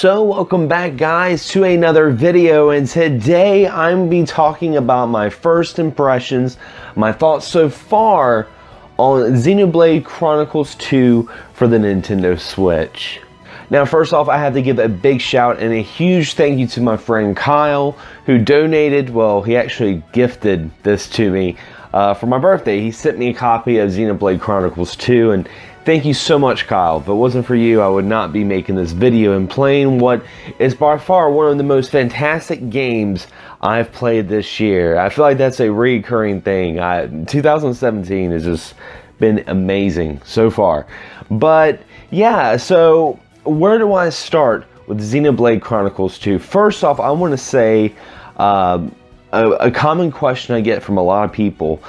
So welcome back guys to another video, and today I'm going to be talking about my first impressions, my thoughts so far on Xenoblade Chronicles 2 for the Nintendo Switch. Now first off, I have to give a big shout and a huge thank you to my friend Kyle, who donated, well, he actually gifted this to me for my birthday. He sent me a copy of Xenoblade Chronicles 2, and thank you so much, Kyle. If it wasn't for you, I would not be making this video and playing what is by far one of the most fantastic games I've played this year. I feel like that's a recurring thing. 2017 has just been amazing so far. But yeah, so where do I start with Xenoblade Chronicles 2? First off, I want to say a common question I get from a lot of people.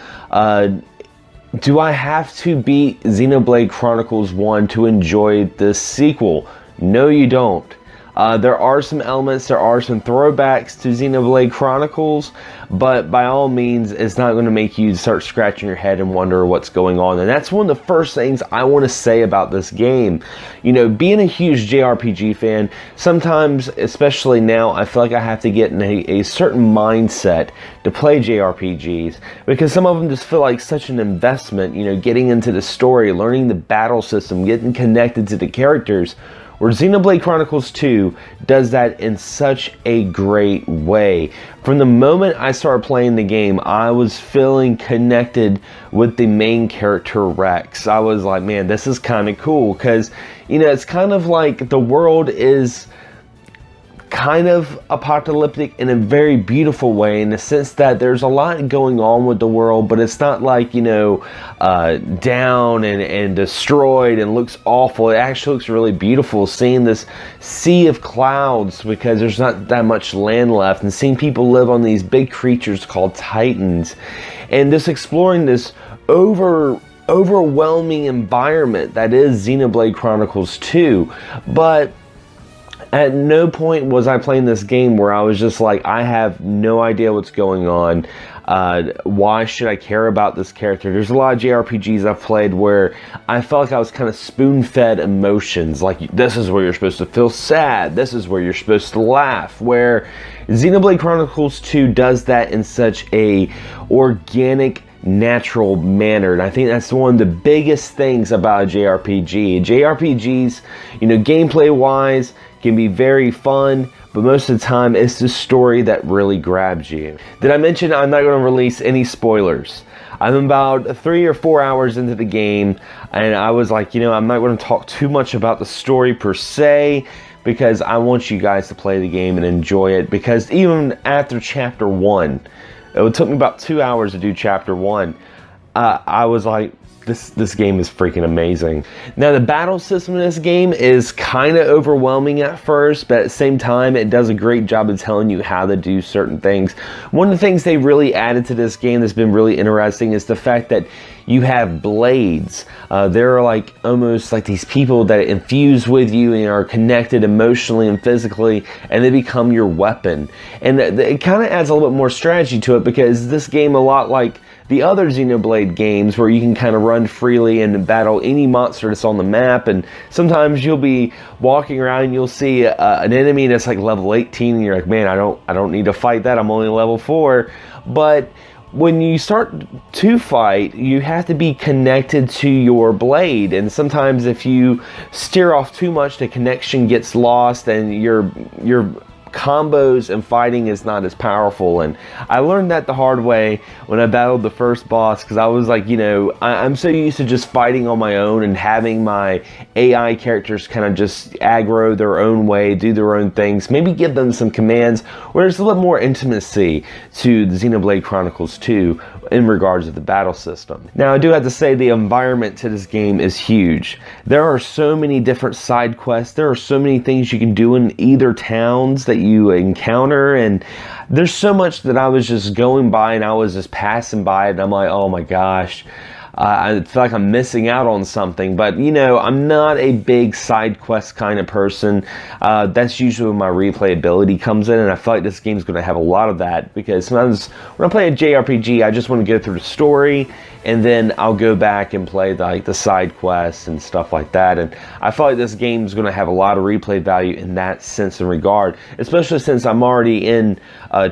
Do I have to beat Xenoblade Chronicles 1 to enjoy this sequel? No, you don't. There are some elements, there are some throwbacks to Xenoblade Chronicles, but by all means, it's not going to make you start scratching your head and wonder what's going on. And that's one of the first things I want to say about this game. You know, being a huge JRPG fan, sometimes, especially now, I feel like I have to get in a certain mindset to play JRPGs, because some of them just feel like such an investment, you know, getting into the story, learning the battle system, getting connected to the characters, where Xenoblade Chronicles 2 does that in such a great way. From the moment I started playing the game, I was feeling connected with the main character, Rex. I was like, man, this is kind of cool, because, you know, it's kind of like the world is kind of apocalyptic in a very beautiful way, in the sense that there's a lot going on with the world, but it's not like, you know, down and destroyed and looks awful. It actually looks really beautiful, seeing this sea of clouds, because there's not that much land left, and seeing people live on these big creatures called Titans, and just exploring this overwhelming environment that is Xenoblade Chronicles 2. But at no point was I playing this game where I was just like, I have no idea what's going on. Why should I care about this character? There's a lot of JRPGs I've played where I felt like I was kind of spoon-fed emotions. Like, this is where you're supposed to feel sad. This is where you're supposed to laugh. Where Xenoblade Chronicles 2 does that in such a organic, natural manner, and I think that's one of the biggest things about a JRPG. JRPGs, you know, gameplay wise, can be very fun, but most of the time it's the story that really grabs you. Did I mention I'm not going to release any spoilers? I'm about 3 or 4 hours into the game, and I was like, you know, I'm not going to talk too much about the story per se, because I want you guys to play the game and enjoy it. Because even after chapter 1, it took me about 2 hours to do chapter 1. I was like, this game is freaking amazing. Now, the battle system in this game is kind of overwhelming at first, but at the same time, it does a great job of telling you how to do certain things. One of the things they really added to this game that's been really interesting is the fact that you have blades. There are like almost like these people that infuse with you and are connected emotionally and physically, and they become your weapon. And it kind of adds a little bit more strategy to it, because this game, a lot like the other Xenoblade games, where you can kind of run freely and battle any monster that's on the map, and sometimes you'll be walking around and you'll see an enemy that's like level 18, and you're like, man, I don't need to fight that, I'm only level 4. But when you start to fight, you have to be connected to your blade, and sometimes if you steer off too much, the connection gets lost, and your combos and fighting is not as powerful. And I learned that the hard way when I battled the first boss, because I was like, you know, I'm so used to just fighting on my own and having my AI characters kind of just aggro their own way, do their own things, maybe give them some commands, where there's a little more intimacy to the Xenoblade Chronicles 2 in regards to the battle system. Now, I do have to say the environment to this game is huge. There are so many different side quests, there are so many things you can do in either towns that you encounter, and there's so much that I was just going by and I was just passing by, and I'm like, oh my gosh, I feel like I'm missing out on something. But, you know, I'm not a big side quest kind of person. That's usually when my replayability comes in, and I feel like this game's going to have a lot of that, because sometimes when I play a JRPG, I just want to go through the story, and then I'll go back and play the side quests and stuff like that. And I feel like this game's going to have a lot of replay value in that sense and regard, especially since I'm already in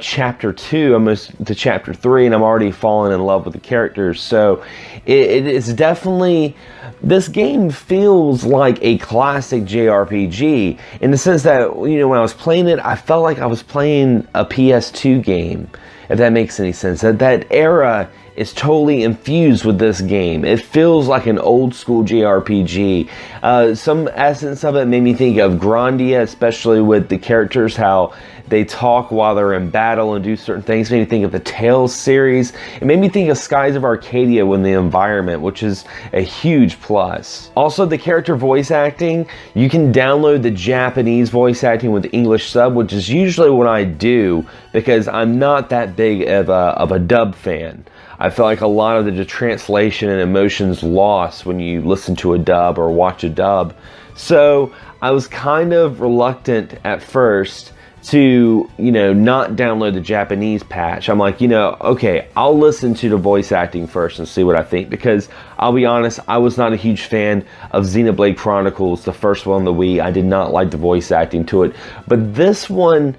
chapter 2, almost to chapter 3, and I'm already falling in love with the characters. So it is definitely, this game feels like a classic JRPG in the sense that, you know, when I was playing it, I felt like I was playing a PS2 game, if that makes any sense. That era is totally infused with this game. It feels like an old school JRPG. Some essence of it made me think of Grandia, especially with the characters, how they talk while they're in battle and do certain things. It made me think of the Tales series. It made me think of Skies of Arcadia when the environment, which is a huge plus. Also, the character voice acting, you can download the Japanese voice acting with English sub, which is usually what I do, because I'm not that big of a dub fan. I feel like a lot of the translation and emotions lost when you listen to a dub or watch a dub. So I was kind of reluctant at first to, you know, not download the Japanese patch. I'm like, you know, okay, I'll listen to the voice acting first and see what I think, because I'll be honest, I was not a huge fan of Xenoblade Chronicles, the first one on the Wii. I did not like the voice acting to it, but this one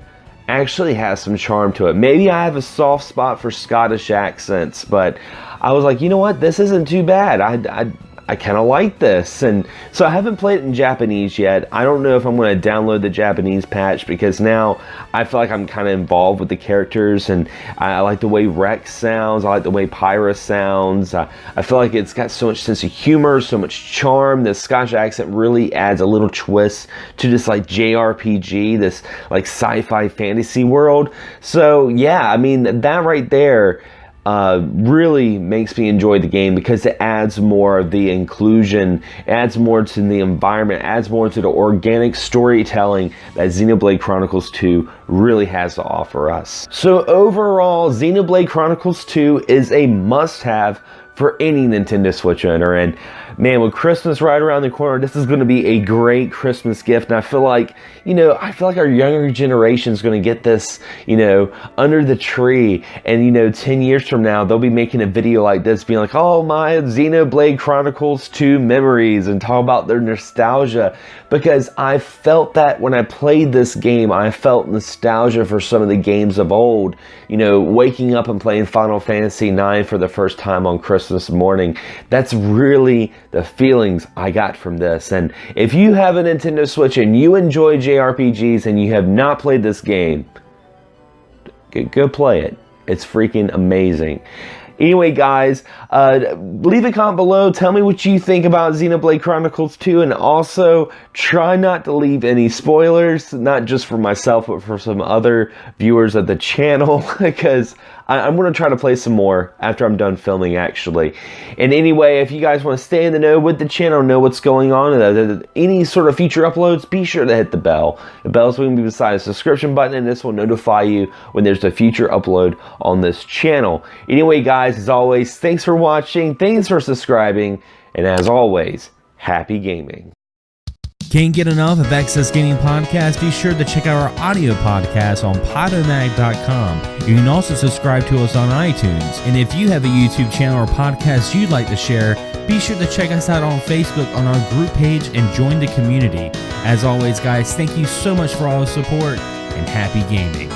actually has some charm to it. Maybe I have a soft spot for Scottish accents, but I was like, you know what, this isn't too bad. I kind of like this. And so I haven't played it in Japanese yet. I don't know if I'm going to download the Japanese patch, because now I feel like I'm kind of involved with the characters, and I like the way Rex sounds. I like the way Pyra sounds. I feel like it's got so much sense of humor, so much charm. The Scottish accent really adds a little twist to this like JRPG, this like sci-fi fantasy world. So yeah, I mean, that right there really makes me enjoy the game, because it adds more of the inclusion, adds more to the environment, adds more to the organic storytelling that Xenoblade Chronicles 2 really has to offer us. So overall, Xenoblade Chronicles 2 is a must-have for any Nintendo Switch owner. And man, with Christmas right around the corner, this is going to be a great Christmas gift. And I feel like, you know, our younger generation is going to get this, you know, under the tree. And, you know, 10 years from now, they'll be making a video like this, being like, oh, my Xenoblade Chronicles 2 memories, and talk about their nostalgia. Because I felt that when I played this game, I felt nostalgia for some of the games of old. You know, waking up and playing Final Fantasy IX for the first time on Christmas morning. That's really the feelings I got from this. And if you have a Nintendo Switch and you enjoy JRPGs and you have not played this game, go play it. It's freaking amazing. Anyway, guys, leave a comment below. Tell me what you think about Xenoblade Chronicles 2, and also try not to leave any spoilers, not just for myself, but for some other viewers of the channel, because I'm going to try to play some more after I'm done filming, actually. And anyway, if you guys want to stay in the know with the channel, know what's going on, and any sort of future uploads, be sure to hit the bell. The bell's going to be beside the subscription button, and this will notify you when there's a future upload on this channel. Anyway, guys, as always, thanks for watching, thanks for subscribing, and as always, happy gaming. Can't get enough of Excess Gaming Podcast? Be sure to check out our audio podcast on Podomatic.com. You can also subscribe to us on iTunes. And if you have a YouTube channel or podcast you'd like to share, be sure to check us out on Facebook on our group page and join the community. As always, guys, thank you so much for all the support, and happy gaming.